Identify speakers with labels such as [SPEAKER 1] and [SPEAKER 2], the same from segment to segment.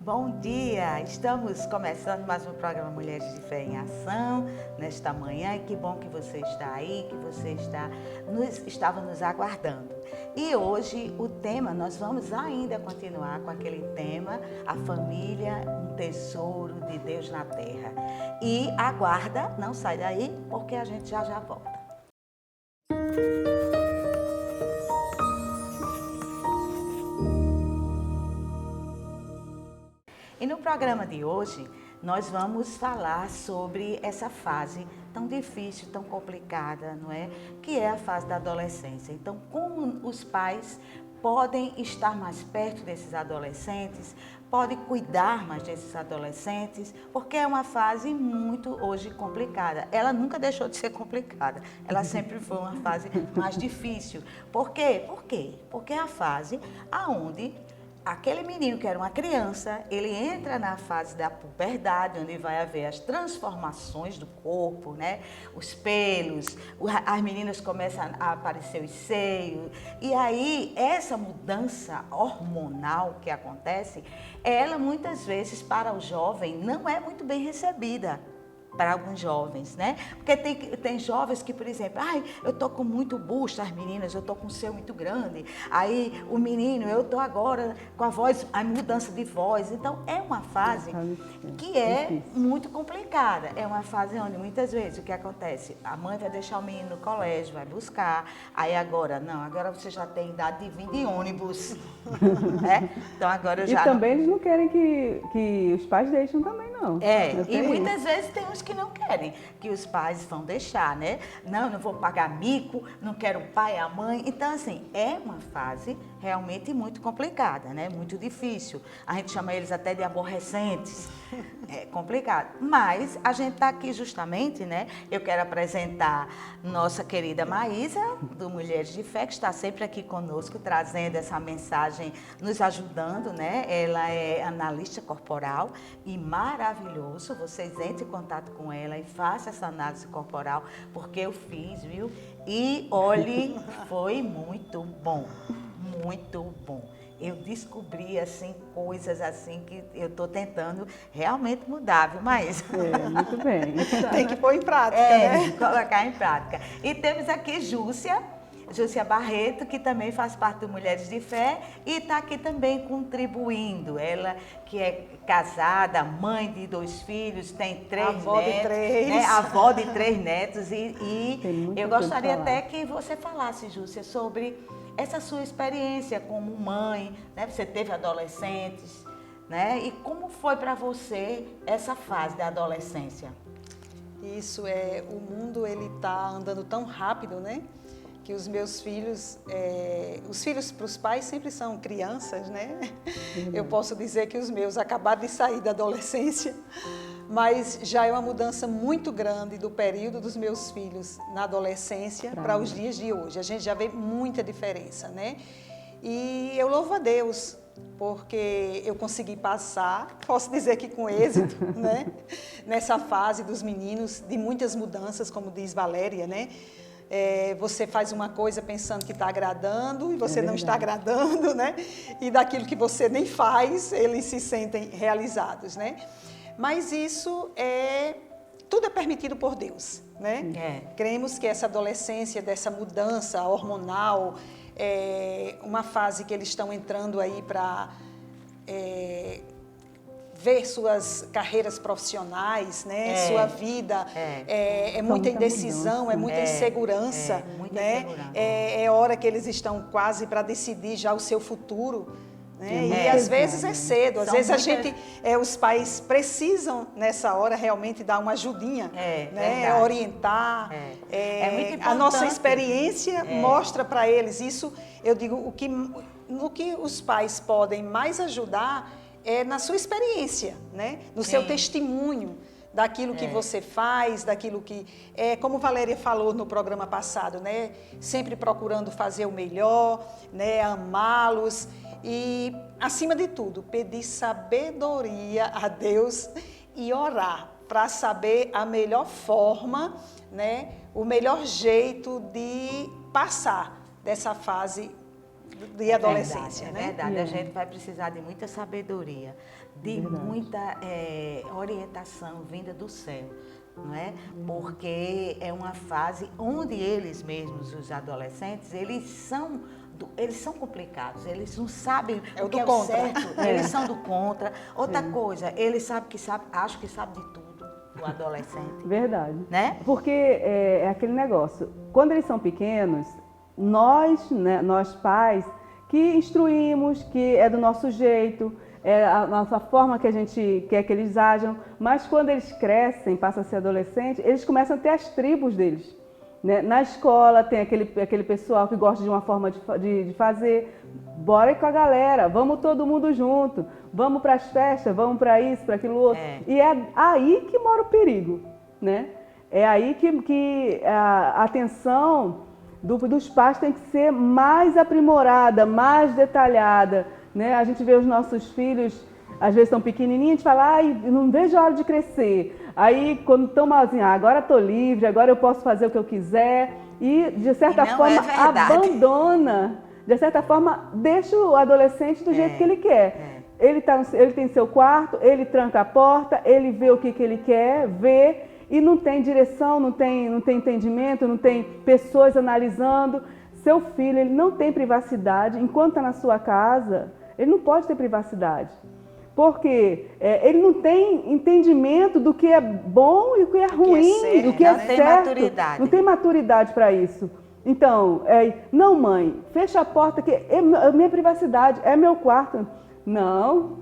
[SPEAKER 1] bom dia! Estamos começando mais um programa Mulheres de Fé em Ação, nesta manhã, e que bom que você está aí, que você estava nos aguardando. E hoje o tema, nós vamos ainda continuar com aquele tema, a família, um tesouro de Deus na terra. E aguarda, não sai daí, porque a gente já volta. E no programa de hoje, nós vamos falar sobre essa fase tão difícil, tão complicada, não é? Que é a fase da adolescência. Então, como os pais podem estar mais perto desses adolescentes, podem cuidar mais desses adolescentes, porque é uma fase muito hoje complicada. Ela nunca deixou de ser complicada, ela sempre foi uma fase mais difícil. Por quê? Porque é a fase onde aquele menino que era uma criança, ele entra na fase da puberdade, onde vai haver as transformações do corpo, né? Os pelos, as meninas começam a aparecer os seios. E aí, essa mudança hormonal que acontece, ela muitas vezes para o jovem não é muito bem recebida. Para alguns jovens, né? Porque tem jovens que, por exemplo, eu tô com muito busto, as meninas, eu tô com o seio muito grande. Aí o menino, eu tô agora com a voz, a mudança de voz. Então é uma fase que é muito complicada. É uma fase onde muitas vezes o que acontece? A mãe vai deixar o menino no colégio, vai buscar. Aí agora você já tem idade de vir de ônibus. Né? Então agora já.
[SPEAKER 2] E também eles não querem que os pais deixem também, não.
[SPEAKER 1] E muitas vezes tem uns que não querem que os pais vão deixar, né? Não vou pagar mico, não quero o pai e a mãe. Então, assim, é uma fase realmente muito complicada, né? Muito difícil. A gente chama eles até de aborrecentes. É complicado. Mas a gente está aqui justamente, né? Eu quero apresentar nossa querida Maísa, do Mulheres de Fé, que está sempre aqui conosco, trazendo essa mensagem, nos ajudando, né? Ela é analista corporal e maravilhoso. Vocês entrem em contato com ela e façam essa análise corporal, porque eu fiz, viu? E olhe, foi muito bom, muito bom. Eu descobri, assim, coisas assim que eu estou tentando realmente mudar, viu, Maísa?
[SPEAKER 2] Muito bem.
[SPEAKER 3] Tem que pôr em prática, né?
[SPEAKER 1] Colocar em prática. E temos aqui Júcia Barreto, que também faz parte do Mulheres de Fé e está aqui também contribuindo. Ela que é casada, mãe de 2 filhos, tem 3
[SPEAKER 3] avó
[SPEAKER 1] netos.
[SPEAKER 3] De 3.
[SPEAKER 1] Né? Avó de 3 netos. E eu gostaria até que você falasse, Júcia, sobre essa sua experiência como mãe, né? Você teve adolescentes, né? E como foi para você essa fase da adolescência?
[SPEAKER 3] Isso o mundo ele está andando tão rápido, né? Que os meus filhos, os filhos para os pais sempre são crianças, né? Eu posso dizer que os meus acabaram de sair da adolescência, mas já é uma mudança muito grande do período dos meus filhos na adolescência para os dias de hoje. A gente já vê muita diferença, né? E eu louvo a Deus, porque eu consegui passar, posso dizer que com êxito, né? Nessa fase dos meninos, de muitas mudanças, como diz Valéria, né? Você faz uma coisa pensando que está agradando e você não está agradando, né? E daquilo que você nem faz, eles se sentem realizados, né? Mas isso tudo é permitido por Deus, né? Cremos que essa adolescência, dessa mudança hormonal, uma fase que eles estão entrando aí para ver suas carreiras profissionais, né? Sua vida, muita indecisão, muita insegurança, né? É hora que eles estão quase para decidir já o seu futuro, né? E às vezes é cedo, às vezes a gente, os pais precisam nessa hora realmente dar uma ajudinha, né? Orientar.
[SPEAKER 1] Muito importante.
[SPEAKER 3] A nossa experiência mostra para eles isso. Eu digo, no que os pais podem mais ajudar na sua experiência, né? No seu testemunho, daquilo que você faz, daquilo que... como Valéria falou no programa passado, né? Sempre procurando fazer o melhor, né? Amá-los e, acima de tudo, pedir sabedoria a Deus e orar para saber a melhor forma, né? O melhor jeito de passar dessa fase de adolescência,
[SPEAKER 1] É
[SPEAKER 3] né?
[SPEAKER 1] verdade, a gente vai precisar de muita sabedoria, de
[SPEAKER 2] Verdade.
[SPEAKER 1] muita orientação vinda do céu, não é? Porque é uma fase onde eles mesmos, os adolescentes, eles são complicados, eles não sabem
[SPEAKER 3] É o
[SPEAKER 1] o que
[SPEAKER 3] do
[SPEAKER 1] é o
[SPEAKER 3] contra.
[SPEAKER 1] certo, eles são do contra. Outra coisa, eles acham que sabe de tudo, o adolescente,
[SPEAKER 2] Verdade.
[SPEAKER 1] né?
[SPEAKER 2] Porque é aquele negócio, quando eles são pequenos, nós, né, nós pais, que instruímos, que é do nosso jeito, é a nossa forma que a gente quer que eles ajam, mas quando eles crescem, passam a ser adolescentes, eles começam a ter as tribos deles. Né? Na escola tem aquele pessoal que gosta de uma forma de fazer, bora ir com a galera, vamos todo mundo junto, vamos para as festas, vamos para isso, para aquilo outro. E é aí que mora o perigo, né? É aí que a atenção dos pais tem que ser mais aprimorada, mais detalhada, né? A gente vê os nossos filhos, às vezes estão pequenininhos, a gente fala, ai, não vejo a hora de crescer. Aí, quando estão malzinhos, agora estou livre, agora eu posso fazer o que eu quiser. E, de certa forma, abandona. De certa forma, deixa o adolescente do jeito que ele quer. Ele tem seu quarto, ele tranca a porta, ele vê o que ele quer, vê, e não tem direção, não tem entendimento, não tem pessoas analisando. Seu filho, ele não tem privacidade. Enquanto está na sua casa, ele não pode ter privacidade. Porque ele não tem entendimento do que é bom e o que é ruim, do que é certo.
[SPEAKER 1] Maturidade.
[SPEAKER 2] Não tem maturidade para isso. Então, não, mãe, fecha a porta, que é minha privacidade, é meu quarto. Não,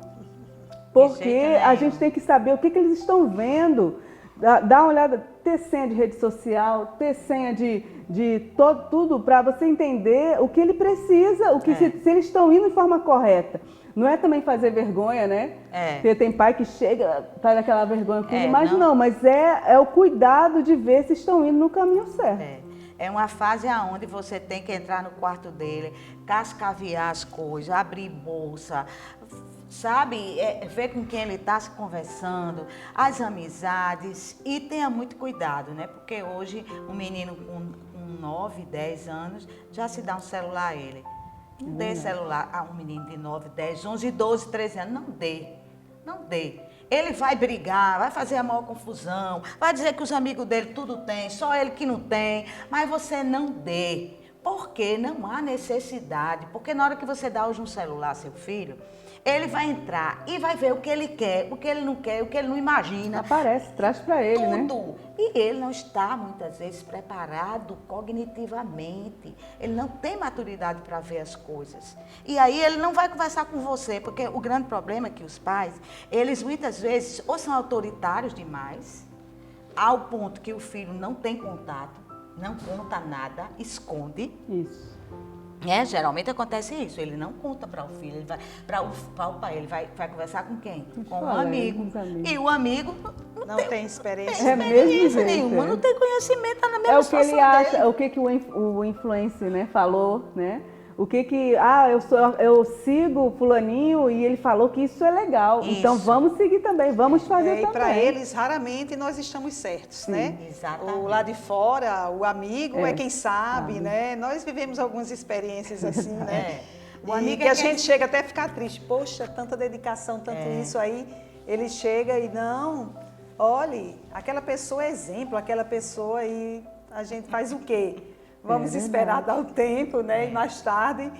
[SPEAKER 2] porque a gente tem que saber o que eles estão vendo. Dá uma olhada, ter senha de rede social, ter senha de tudo para você entender o que ele precisa, se eles estão indo de forma correta. Não é também fazer vergonha, né? Porque tem pai que chega, faz aquela vergonha com ele, mas não, mas é o cuidado de ver se estão indo no caminho certo.
[SPEAKER 1] É uma fase onde você tem que entrar no quarto dele, cascaviar as coisas, abrir bolsa, sabe? Ver com quem ele está se conversando, as amizades, e tenha muito cuidado, né? Porque hoje um menino com 9, 10 anos já se dá um celular a ele. Não dê celular a um menino de 9, 10, 11, 12, 13 anos. Não dê. Não dê. Ele vai brigar, vai fazer a maior confusão, vai dizer que os amigos dele tudo tem, só ele que não tem. Mas você não dê. Porque não há necessidade. Porque na hora que você dá hoje um celular a seu filho, ele vai entrar e vai ver o que ele quer, o que ele não quer, o que ele não imagina.
[SPEAKER 2] Aparece, traz para ele,
[SPEAKER 1] tudo.
[SPEAKER 2] Né?
[SPEAKER 1] E ele não está, muitas vezes, preparado cognitivamente. Ele não tem maturidade para ver as coisas. E aí ele não vai conversar com você, porque o grande problema é que os pais, eles muitas vezes ou são autoritários demais, ao ponto que o filho não tem contato, não conta nada, esconde.
[SPEAKER 2] Isso.
[SPEAKER 1] Geralmente acontece isso, ele não conta para o filho, ele vai para o pai, ele vai conversar com quem? Com um amigo. E o amigo
[SPEAKER 3] não tem experiência,
[SPEAKER 1] nenhuma, não tem conhecimento na mesma
[SPEAKER 2] situação dele. É o que ele acha, o que o influencer, né, falou, né? O que eu sigo fulaninho e ele falou que isso é legal. Isso. Então vamos seguir também, vamos fazer também.
[SPEAKER 3] E para eles, raramente nós estamos certos, né?
[SPEAKER 1] Exatamente.
[SPEAKER 3] O lá de fora, o amigo é quem sabe, né? Nós vivemos algumas experiências assim, né? O amigo que a gente chega até a ficar triste. Poxa, tanta dedicação, tanto isso aí. Ele chega e não, olhe, aquela pessoa é exemplo, aquela pessoa aí, a gente faz o quê? Vamos esperar dar o tempo, né? E mais tarde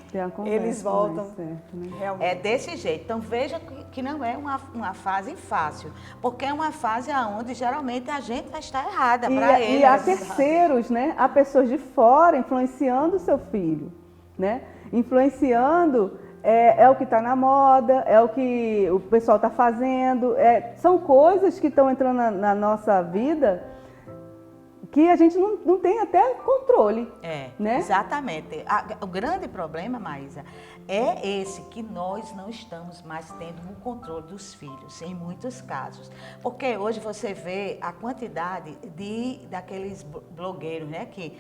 [SPEAKER 3] eles voltam.
[SPEAKER 2] Certo, né?
[SPEAKER 1] Realmente. É desse jeito. Então veja que não é uma fase fácil, porque é uma fase onde geralmente a gente vai estar errada para eles.
[SPEAKER 2] E há terceiros, né? Há pessoas de fora influenciando o seu filho, né? Influenciando é o que está na moda, é o que o pessoal está fazendo. São coisas que estão entrando na nossa vida que a gente não tem até controle. Né?
[SPEAKER 1] Exatamente. O grande problema, Maísa, é esse, que nós não estamos mais tendo o controle dos filhos, em muitos casos. Porque hoje você vê a quantidade daqueles blogueiros, né, que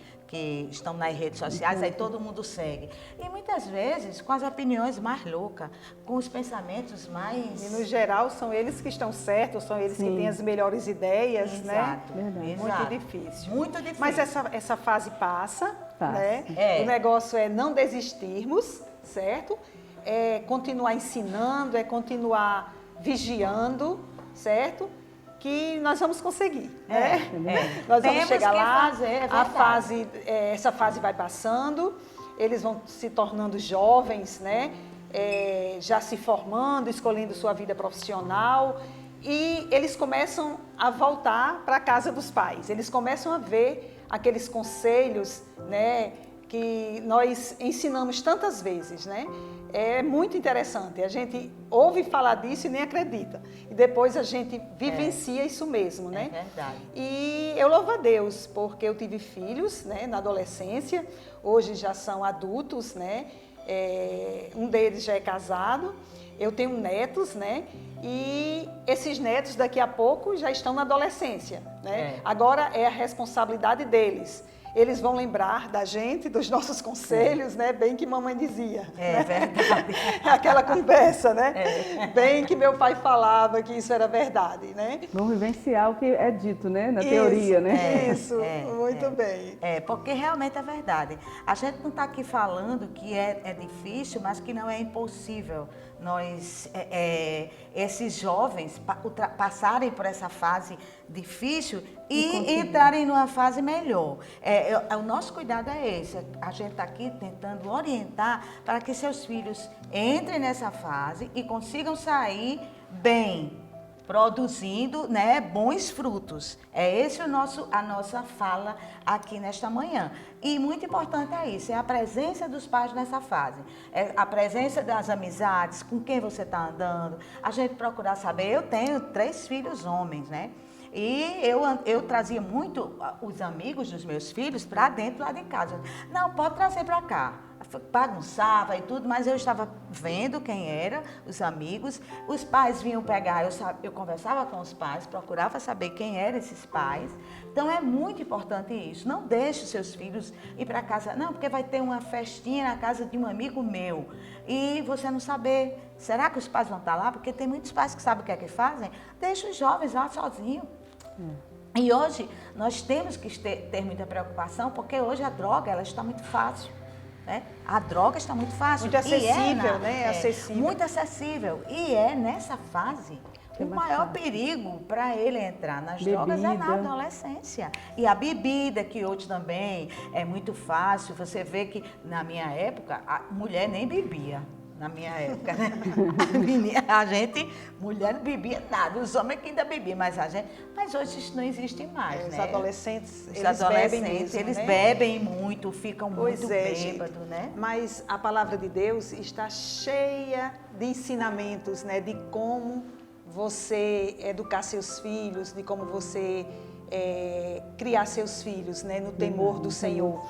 [SPEAKER 1] estão nas redes sociais, aí todo mundo segue. E muitas vezes com as opiniões mais loucas, com os pensamentos mais...
[SPEAKER 3] E no geral são eles que estão certos, são eles que têm as melhores ideias,
[SPEAKER 1] Exato,
[SPEAKER 3] né? Muito difícil.
[SPEAKER 1] Muito difícil.
[SPEAKER 3] Mas essa fase passa, né? O negócio é não desistirmos, certo? É continuar ensinando, é continuar vigiando, certo? Que nós vamos conseguir, né? Nós vamos chegar lá, essa fase vai passando, eles vão se tornando jovens, né? Já se formando, escolhendo sua vida profissional, e eles começam a voltar para a casa dos pais, eles começam a ver aqueles conselhos, né, que nós ensinamos tantas vezes, né? É muito interessante, a gente ouve falar disso e nem acredita, e depois a gente vivencia isso mesmo, né?
[SPEAKER 1] É verdade.
[SPEAKER 3] E eu louvo a Deus, porque eu tive filhos, né, na adolescência, hoje já são adultos, né? Um deles já é casado, eu tenho netos, né? E esses netos daqui a pouco já estão na adolescência, né? Agora é a responsabilidade deles. Eles vão lembrar da gente, dos nossos conselhos, né? Bem que mamãe dizia.
[SPEAKER 1] É verdade.
[SPEAKER 3] Aquela conversa, né? Bem que meu pai falava que isso era verdade, né?
[SPEAKER 2] Vamos vivenciar o que é dito, né? Na teoria, né?
[SPEAKER 3] Isso, muito bem.
[SPEAKER 1] Porque realmente é verdade. A gente não está aqui falando que é difícil, mas que não é impossível nós, esses jovens passarem por essa fase difícil e entrarem numa fase melhor. O nosso cuidado é esse. A gente está aqui tentando orientar para que seus filhos entrem nessa fase e consigam sair bem, produzindo, né, bons frutos. É esse a nossa fala aqui nesta manhã. E muito importante é isso, é a presença dos pais nessa fase. É a presença das amizades, com quem você está andando. A gente procurar saber, eu tenho 3 filhos homens, né? E eu trazia muito os amigos dos meus filhos para dentro lá de casa. Não, pode trazer para cá. Bagunçava e tudo, mas eu estava vendo quem eram os amigos. Os pais vinham pegar, eu conversava com os pais, procurava saber quem eram esses pais. Então é muito importante isso. Não deixe os seus filhos ir para casa, não, porque vai ter uma festinha na casa de um amigo meu. E você não saber, será que os pais vão estar lá? Porque tem muitos pais que sabem o que é que fazem. Deixa os jovens lá sozinhos. E hoje nós temos que ter muita preocupação, porque hoje a droga ela está muito fácil. Né? A droga está muito fácil.
[SPEAKER 3] Muito acessível, né? Acessível.
[SPEAKER 1] Muito acessível. E é nessa fase o maior perigo para ele entrar nas drogas é na adolescência. E a bebida, que hoje também é muito fácil. Você vê que na minha época, a mulher nem bebia. Na minha época, né? Mulher não bebia nada, os homens que ainda bebiam, mas hoje isso não existe mais, né?
[SPEAKER 3] Os adolescentes,
[SPEAKER 1] eles bebem muito, ficam muito bêbados, né?
[SPEAKER 3] Mas a palavra de Deus está cheia de ensinamentos, né? De como você educar seus filhos, de como você criar seus filhos, né? No temor do Senhor.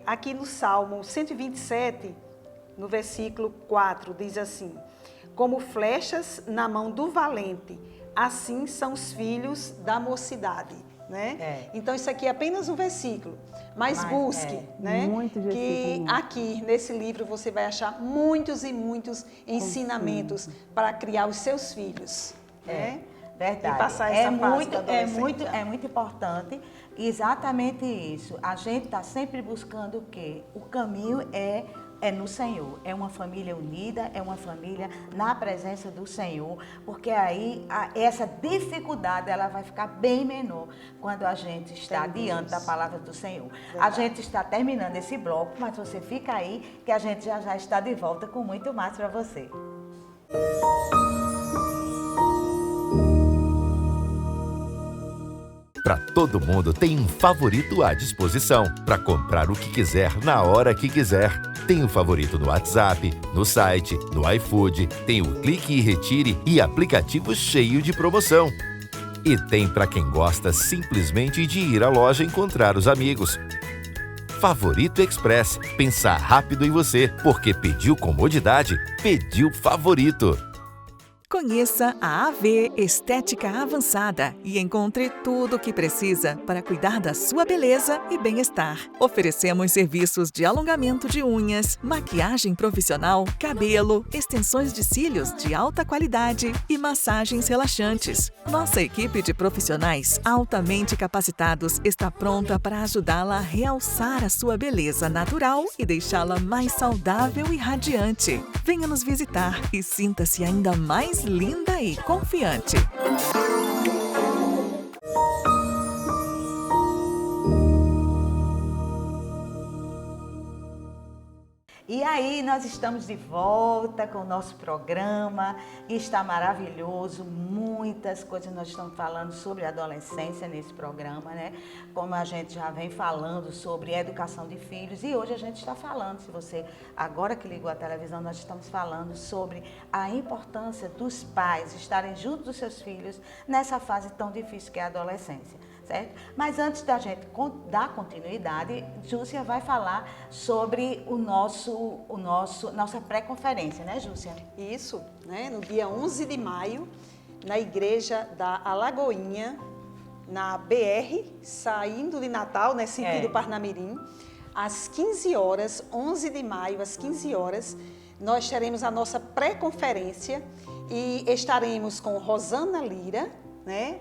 [SPEAKER 3] Aqui no Salmo 127, no versículo 4, diz assim: como flechas na mão do valente, assim são os filhos da mocidade. Né? Então isso aqui é apenas um versículo, mas busque, né? Que aqui nesse livro você vai achar muitos e muitos ensinamentos para criar os seus filhos. Né?
[SPEAKER 1] Verdade.
[SPEAKER 3] E passar essa fase da adolescência.
[SPEAKER 1] É muito importante, exatamente isso. A gente está sempre buscando o quê? O caminho é no Senhor, é uma família unida, é uma família na presença do Senhor, porque aí essa dificuldade ela vai ficar bem menor quando a gente está diante da palavra do Senhor. Verdade. A gente está terminando esse bloco, mas você fica aí que a gente já está de volta com muito mais para você.
[SPEAKER 4] Para todo mundo tem um favorito à disposição, para comprar o que quiser na hora que quiser. Tem o favorito no WhatsApp, no site, no iFood, tem o Clique e Retire e aplicativo cheio de promoção. E tem para quem gosta simplesmente de ir à loja encontrar os amigos. Favorito Express, pensar rápido em você, porque pediu comodidade, pediu favorito.
[SPEAKER 5] Conheça a AV Estética Avançada e encontre tudo o que precisa para cuidar da sua beleza e bem-estar. Oferecemos serviços de alongamento de unhas, maquiagem profissional, cabelo, extensões de cílios de alta qualidade e massagens relaxantes. Nossa equipe de profissionais altamente capacitados está pronta para ajudá-la a realçar a sua beleza natural e deixá-la mais saudável e radiante. Venha nos visitar e sinta-se ainda mais linda e confiante.
[SPEAKER 1] E aí, nós estamos de volta com o nosso programa e está maravilhoso, muitas coisas nós estamos falando sobre adolescência nesse programa, né? Como a gente já vem falando sobre educação de filhos e hoje a gente está falando, se você agora que ligou a televisão, nós estamos falando sobre a importância dos pais estarem junto dos seus filhos nessa fase tão difícil que é a adolescência. Certo? Mas antes da gente dar continuidade, Júcia vai falar sobre nossa pré-conferência, né, Júcia?
[SPEAKER 3] Isso, né? No dia 11 de maio, na igreja da Alagoinha, na BR, saindo de Natal, né, sentido Parnamirim, às 15 horas, 11 de maio, às 15 horas, nós teremos a nossa pré-conferência e estaremos com Rosana Lira, né,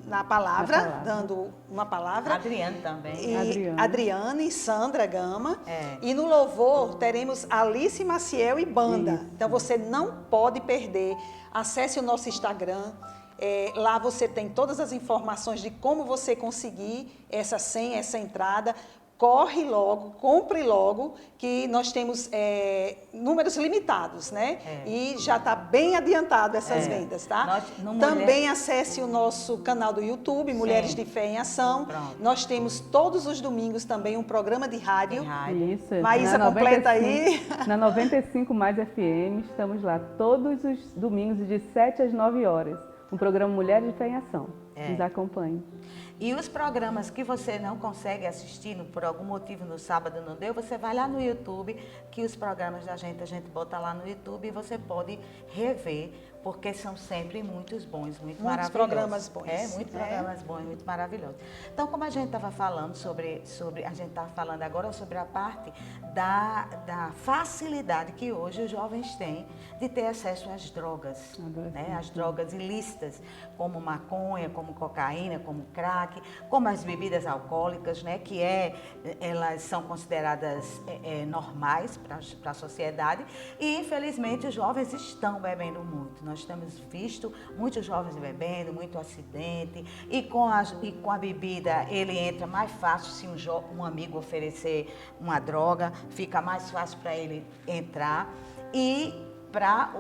[SPEAKER 3] na palavra, dando uma palavra.
[SPEAKER 1] Adriane também.
[SPEAKER 3] E Adriane, Sandra Gama. E no louvor teremos Alice Maciel e banda. Isso. Então você não pode perder. Acesse o nosso Instagram. Lá você tem todas as informações de como você conseguir essa senha, essa entrada. Corre logo, compre logo, que nós temos números limitados, né? E já está bem adiantado essas vendas, tá? Também acesse o nosso canal do YouTube, Mulheres de Fé em Ação. Pronto. Nós temos todos os domingos também um programa de rádio.
[SPEAKER 2] Isso.
[SPEAKER 3] Maísa, completa aí.
[SPEAKER 2] Na 95 Mais FM, estamos lá todos os domingos de 7 às 9 horas. Um programa Mulheres de Fé em Ação. Nos acompanhe.
[SPEAKER 1] E os programas que você não consegue assistir, por algum motivo no sábado não deu, você vai lá no YouTube, que os programas da gente, a gente bota lá no YouTube e você pode rever, porque são sempre muitos bons, muito maravilhosos.
[SPEAKER 3] Programas bons.
[SPEAKER 1] Muitos programas bons, muito maravilhosos. Então, como a gente estava falando a gente estava falando agora sobre a parte da facilidade que hoje os jovens têm de ter acesso às drogas, né? As drogas ilícitas, como maconha, como cocaína, como crack, como as bebidas alcoólicas, né? Que elas são consideradas normais para a sociedade e, infelizmente, os jovens estão bebendo muito. Nós temos visto muitos jovens bebendo, muito acidente e com a bebida ele entra mais fácil se um amigo oferecer uma droga, fica mais fácil para ele entrar e para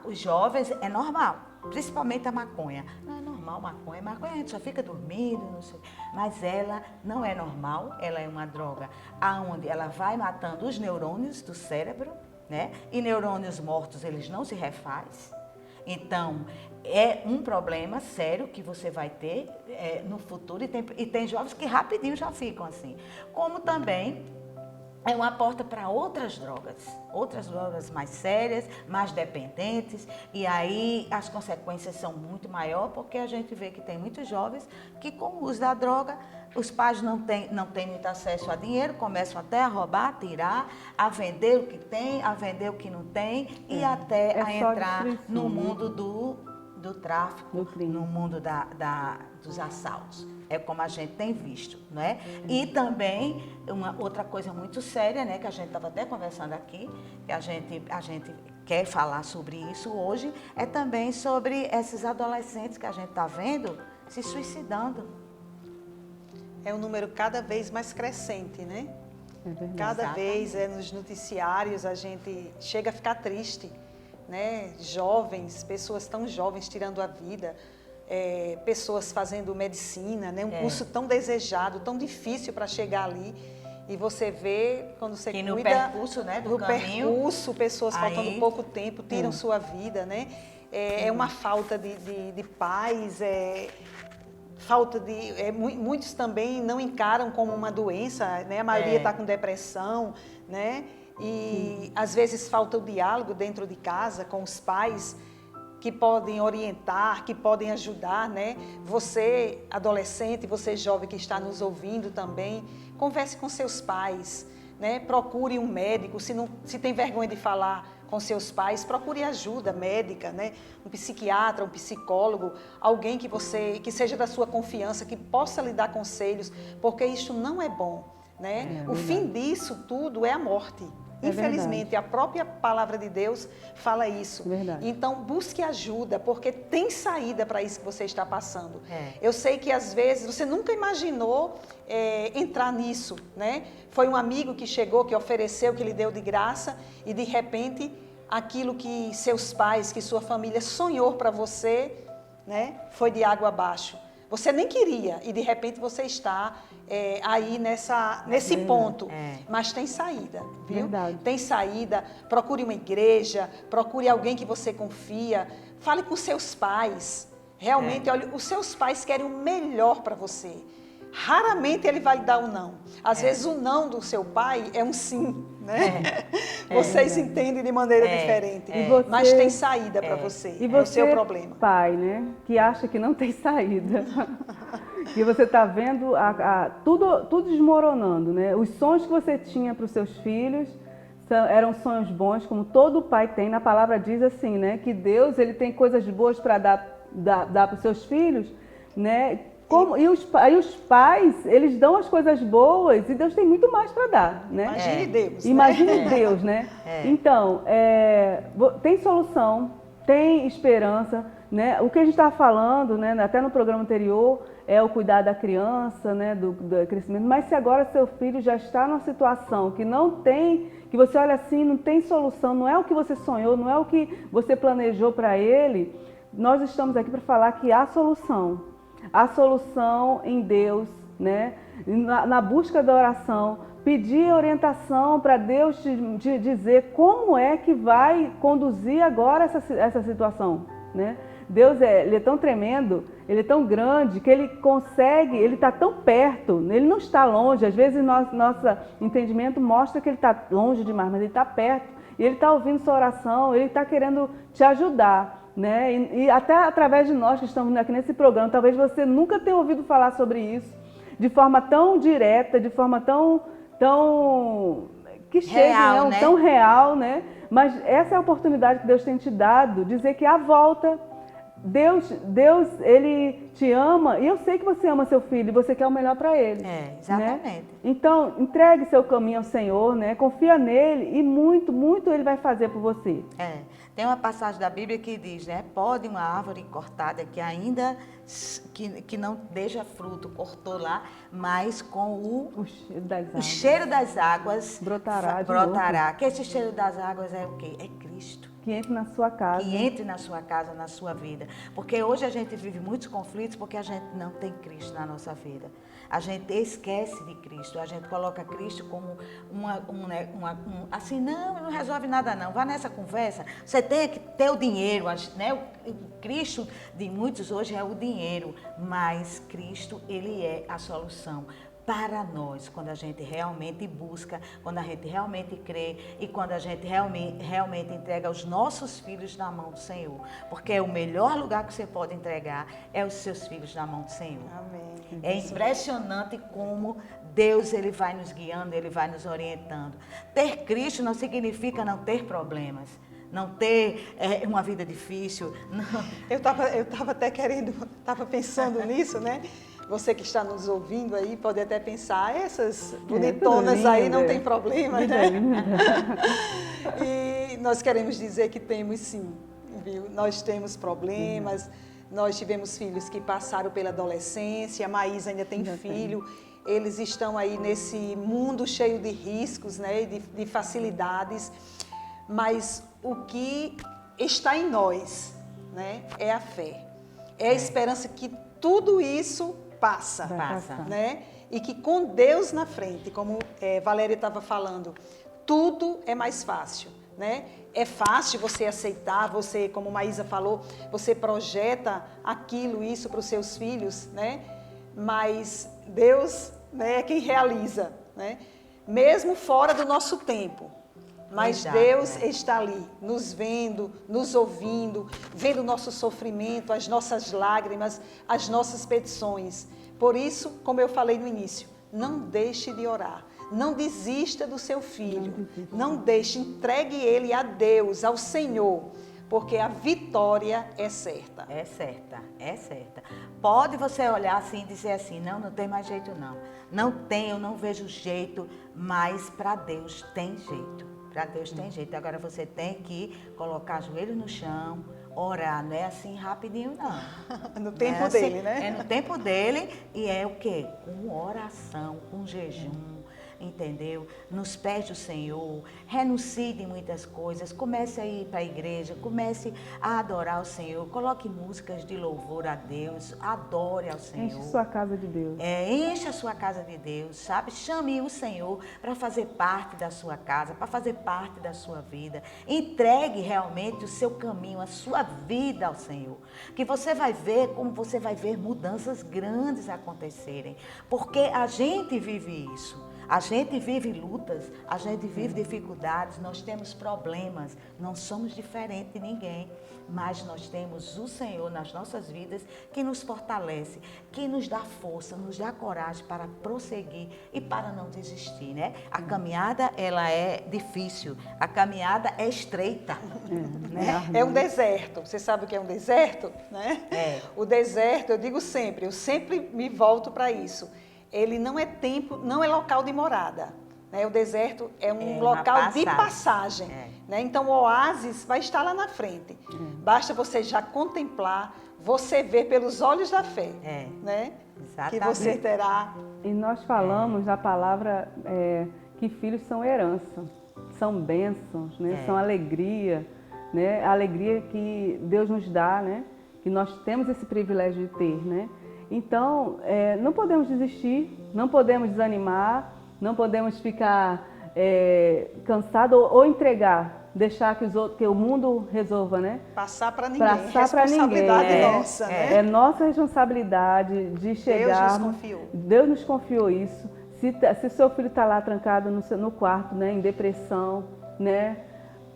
[SPEAKER 1] os jovens é normal, principalmente a maconha. Não é normal maconha a gente só fica dormindo, não sei, mas ela não é normal, ela é uma droga aonde ela vai matando os neurônios do cérebro, né? E neurônios mortos, eles não se refaz. Então, é um problema sério que você vai ter no futuro e tem jovens que rapidinho já ficam assim. Como também é uma porta para outras drogas mais sérias, mais dependentes, e aí as consequências são muito maiores, porque a gente vê que tem muitos jovens que com o uso da droga, os pais não têm muito acesso a dinheiro, começam até a roubar, a tirar, a vender o que tem, a vender o que não tem, e até a entrar no mundo do tráfico, no mundo dos assaltos. É como a gente tem visto, não é? E também, uma outra coisa muito séria, né, que a gente estava até conversando aqui, que a gente quer falar sobre isso hoje, é também sobre esses adolescentes que a gente está vendo se suicidando.
[SPEAKER 3] É um número cada vez mais crescente, né? Cada vez nos noticiários a gente chega a ficar triste, né? Jovens, pessoas tão jovens tirando a vida, pessoas fazendo medicina, né? Um curso tão desejado, tão difícil para chegar ali. E você vê, quando você cuida...
[SPEAKER 1] no percurso, né, do caminho...
[SPEAKER 3] No percurso, pessoas faltando pouco tempo, tiram sua vida, né? É uma falta de paz, falta de... muitos também não encaram como uma doença, né? A maioria está com depressão, né? E às vezes falta o diálogo dentro de casa com os pais, que podem orientar, que podem ajudar, né? Você, adolescente, você jovem que está nos ouvindo também, converse com seus pais, né? Procure um médico, se tem vergonha de falar com seus pais, procure ajuda médica, né? Um psiquiatra, um psicólogo, alguém que seja da sua confiança, que possa lhe dar conselhos, porque isso não é bom, né? O fim disso tudo é a morte. Infelizmente, a própria palavra de Deus fala isso.
[SPEAKER 2] Verdade.
[SPEAKER 3] Então, busque ajuda, porque tem saída para isso que você está passando. Eu sei que, às vezes, você nunca imaginou entrar nisso, né? Foi um amigo que chegou, que ofereceu, que lhe deu de graça, e, de repente, aquilo que seus pais, que sua família sonhou para você, né, foi de água abaixo. Você nem queria, e, de repente, você está aí nesse ponto. Mas tem saída, viu?
[SPEAKER 2] Verdade.
[SPEAKER 3] Tem saída. Procure uma igreja, procure alguém que você confia. Fale com seus pais. Realmente, olha, os seus pais querem o melhor para você. Raramente ele vai lhe dar um não. Às vezes o não do seu pai é um sim, né? Vocês entendem de maneira diferente. Mas tem saída para você.
[SPEAKER 2] E você,
[SPEAKER 3] é o seu problema.
[SPEAKER 2] Pai, né? Que acha que não tem saída. Que você está vendo tudo desmoronando, né? Os sonhos que você tinha para os seus filhos eram sonhos bons, como todo pai tem. Na palavra diz assim, né? Que Deus, ele tem coisas boas para dar para os seus filhos, né? E os pais, eles dão as coisas boas e Deus tem muito mais para dar, né?
[SPEAKER 3] Imagine Deus.
[SPEAKER 2] Imagine Deus, né? Então, tem solução, tem esperança, né? O que a gente estava falando, né, até no programa anterior, é o cuidar da criança, né, do crescimento. Mas se agora seu filho já está numa situação que não tem, que você olha assim, não tem solução, não é o que você sonhou, não é o que você planejou para ele, nós estamos aqui para falar que há solução. A solução em Deus, né? Na busca da oração, pedir orientação para Deus te dizer como é que vai conduzir agora essa situação, né? Deus ele é tão tremendo, ele é tão grande que ele consegue, ele está tão perto, ele não está longe. Às vezes nosso entendimento mostra que ele está longe demais, mas ele está perto e ele está ouvindo sua oração, ele está querendo te ajudar. Né? E até através de nós que estamos aqui nesse programa, talvez você nunca tenha ouvido falar sobre isso de forma tão direta, de forma tão que chega, né? Tão real, né? Mas essa é a oportunidade que Deus tem te dado, dizer que há volta. Deus, ele te ama, e eu sei que você ama seu filho, e você quer o melhor para ele.
[SPEAKER 1] Exatamente.
[SPEAKER 2] Né? Então, entregue seu caminho ao Senhor, né? Confia nele, e muito, muito ele vai fazer por você.
[SPEAKER 1] Tem uma passagem da Bíblia que diz, né? Pode uma árvore cortada que ainda que não deixa fruto, cortou lá, mas com o cheiro das águas brotará. Que esse cheiro das águas é o quê? É Cristo.
[SPEAKER 2] Que entre na sua casa.
[SPEAKER 1] Que entre na sua casa, na sua vida. Porque hoje a gente vive muitos conflitos porque a gente não tem Cristo na nossa vida. A gente esquece de Cristo, a gente coloca Cristo como assim, não resolve nada não, vá nessa conversa, você tem que ter o dinheiro, né? O Cristo de muitos hoje é o dinheiro, mas Cristo, ele é a solução para nós, quando a gente realmente busca, quando a gente realmente crê e quando a gente realmente entrega os nossos filhos na mão do Senhor. Porque o melhor lugar que você pode entregar é os seus filhos na mão do Senhor.
[SPEAKER 3] Amém.
[SPEAKER 1] É impressionante como Deus ele vai nos guiando, ele vai nos orientando. Ter Cristo não significa não ter problemas. Não ter uma vida difícil. Não.
[SPEAKER 3] Eu estava até estava pensando nisso, né? Você que está nos ouvindo aí pode até pensar, essas bonitonas aí não tem problema, né? E nós queremos dizer que temos sim, viu? Nós temos problemas, nós tivemos filhos que passaram pela adolescência, a Maísa ainda tem filho, eles estão aí nesse mundo cheio de riscos, né? De facilidades, mas o que está em nós, né? É a fé, é a esperança que tudo isso passa, né? E que com Deus na frente, como Valéria estava falando, tudo é mais fácil, né? É fácil você aceitar, você, como Maísa falou, você projeta isso para os seus filhos, né? Mas Deus, né, é quem realiza, né? Mesmo fora do nosso tempo, Mas
[SPEAKER 1] Exato,
[SPEAKER 3] Deus
[SPEAKER 1] é.
[SPEAKER 3] está ali, nos vendo, nos ouvindo, vendo o nosso sofrimento, as nossas lágrimas, as nossas petições. Por isso, como eu falei no início, não deixe de orar. Não desista do seu filho. Não deixe, entregue ele a Deus, ao Senhor, porque a vitória é certa.
[SPEAKER 1] É certa, é certa. Pode você olhar assim e dizer assim, não tem mais jeito não. Não tem, eu não vejo jeito, mas para Deus tem jeito. Para Deus tem jeito. Agora você tem que colocar joelho no chão, orar. Não é assim rapidinho, não.
[SPEAKER 3] No tempo
[SPEAKER 1] É assim,
[SPEAKER 3] dele, né?
[SPEAKER 1] É no tempo dele e é o quê? Com oração, com jejum. Entendeu? Nos pés do Senhor, renuncie de muitas coisas, comece a ir para a igreja, comece a adorar o Senhor, coloque músicas de louvor a Deus, adore ao Senhor.
[SPEAKER 2] Enche sua casa de Deus.
[SPEAKER 1] Encha a sua casa de Deus, sabe? Chame o Senhor para fazer parte da sua casa, para fazer parte da sua vida. Entregue realmente o seu caminho, a sua vida ao Senhor. Que você vai ver como você vai ver mudanças grandes acontecerem. Porque a gente vive isso. A gente vive lutas, a gente vive dificuldades, nós temos problemas, não somos diferentes de ninguém, mas nós temos o Senhor nas nossas vidas que nos fortalece, que nos dá força, nos dá coragem para prosseguir e para não desistir, né? A caminhada, ela é difícil, a caminhada é estreita, né?
[SPEAKER 3] É um deserto. Você sabe o que é um deserto, né?
[SPEAKER 1] É.
[SPEAKER 3] O deserto, eu digo sempre, eu sempre me volto para isso. Ele não é tempo, não é local de morada. Né? O deserto é um local de passagem. Né? Então, o oásis vai estar lá na frente. Basta você já contemplar, você ver pelos olhos da fé. Né? Que você terá.
[SPEAKER 2] E nós falamos na palavra que filhos são herança, são bênçãos, né? São alegria, né? A alegria que Deus nos dá, né? Que nós temos esse privilégio de ter, né? Então, não podemos desistir, não podemos desanimar, não podemos ficar cansados ou entregar, deixar que o mundo resolva, né?
[SPEAKER 3] Passar para ninguém,
[SPEAKER 2] Passar para ninguém.
[SPEAKER 3] Nossa, né?
[SPEAKER 2] É nossa responsabilidade de chegar. Deus nos confiou isso. Se seu filho está lá trancado no quarto, né, em depressão, né?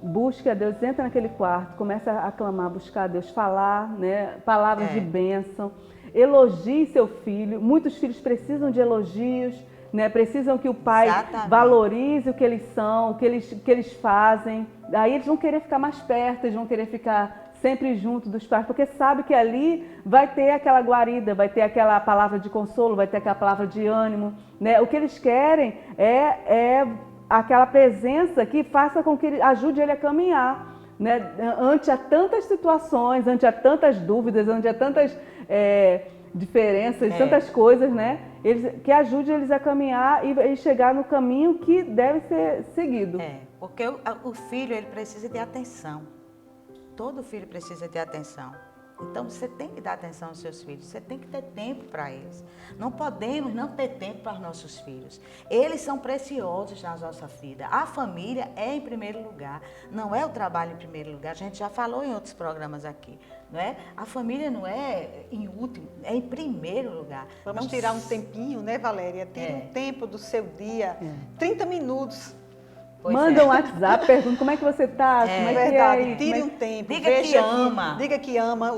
[SPEAKER 2] Busque a Deus, entra naquele quarto, começa a clamar, buscar a Deus, falar, né, palavras de bênção. Elogie seu filho. Muitos filhos precisam de elogios, né? Precisam que o pai valorize o que eles são, o que eles fazem. Aí eles vão querer ficar mais perto, eles vão querer ficar sempre junto dos pais, porque sabe que ali vai ter aquela guarida, vai ter aquela palavra de consolo, vai ter aquela palavra de ânimo, né? O que eles querem é aquela presença que faça com que ajude ele a caminhar, né? Ante a tantas situações, ante a tantas dúvidas, ante a tantas diferenças, tantas coisas, né? Que ajude eles a caminhar e chegar no caminho que deve ser seguido.
[SPEAKER 1] Porque o filho, ele precisa de atenção. Todo filho precisa de atenção. Então, você tem que dar atenção aos seus filhos, você tem que ter tempo para eles. Não podemos não ter tempo para os nossos filhos. Eles são preciosos na nossa vida. A família é em primeiro lugar, não é o trabalho em primeiro lugar. A gente já falou em outros programas aqui, não é? A família não é em último, é em primeiro lugar.
[SPEAKER 3] Vamos tirar um tempinho, né, Valéria? Tira um tempo do seu dia, 30 minutos.
[SPEAKER 2] Manda um WhatsApp, pergunta como é que você está, como é
[SPEAKER 3] verdade,
[SPEAKER 2] que é.
[SPEAKER 3] tire um tempo,
[SPEAKER 1] diga que ama.
[SPEAKER 3] Diga que ama.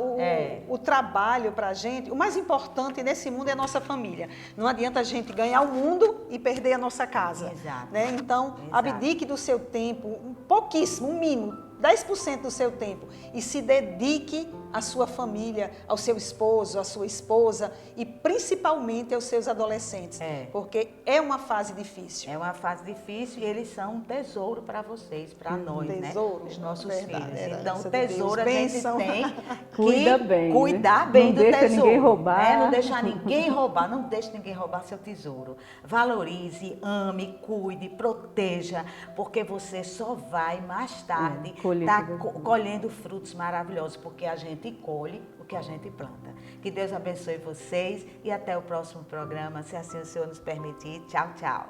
[SPEAKER 3] O trabalho para a gente, o mais importante nesse mundo é a nossa família. Não adianta a gente ganhar o mundo e perder a nossa casa.
[SPEAKER 1] Exato.
[SPEAKER 3] Né? Então, abdique do seu tempo, um pouquíssimo, um mínimo, 10% do seu tempo e se dedique à sua família, ao seu esposo, à sua esposa e principalmente aos seus adolescentes, porque é uma fase difícil.
[SPEAKER 1] É uma fase difícil e eles são um tesouro para vocês, para nós,
[SPEAKER 3] tesouro,
[SPEAKER 1] né? Os nossos
[SPEAKER 3] verdade,
[SPEAKER 1] filhos. Então,
[SPEAKER 3] de
[SPEAKER 1] tesouro
[SPEAKER 3] Deus,
[SPEAKER 1] a gente
[SPEAKER 3] bênção.
[SPEAKER 1] tem que
[SPEAKER 2] cuidar
[SPEAKER 1] bem
[SPEAKER 2] não
[SPEAKER 1] do
[SPEAKER 2] deixa
[SPEAKER 1] tesouro.
[SPEAKER 2] ninguém roubar.
[SPEAKER 1] Não deixar ninguém roubar, não deixe ninguém roubar seu tesouro. Valorize, ame, cuide, proteja, porque você só vai mais tarde estar colhendo frutos maravilhosos, porque a gente colhe o que a gente planta. Que Deus abençoe vocês e até o próximo programa, se assim o Senhor nos permitir. Tchau, tchau.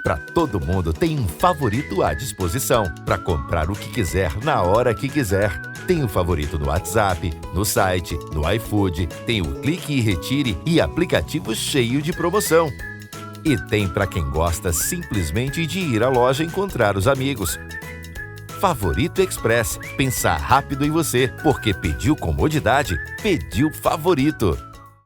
[SPEAKER 4] Para Todo mundo tem um favorito à disposição para comprar o que quiser na hora que quiser. Tem o favorito no WhatsApp, no site, no iFood, tem o Clique e Retire e aplicativo cheio de promoção. E tem para quem gosta simplesmente de ir à loja encontrar os amigos. Favorito Express. Pensar rápido em você, porque pediu comodidade, pediu favorito.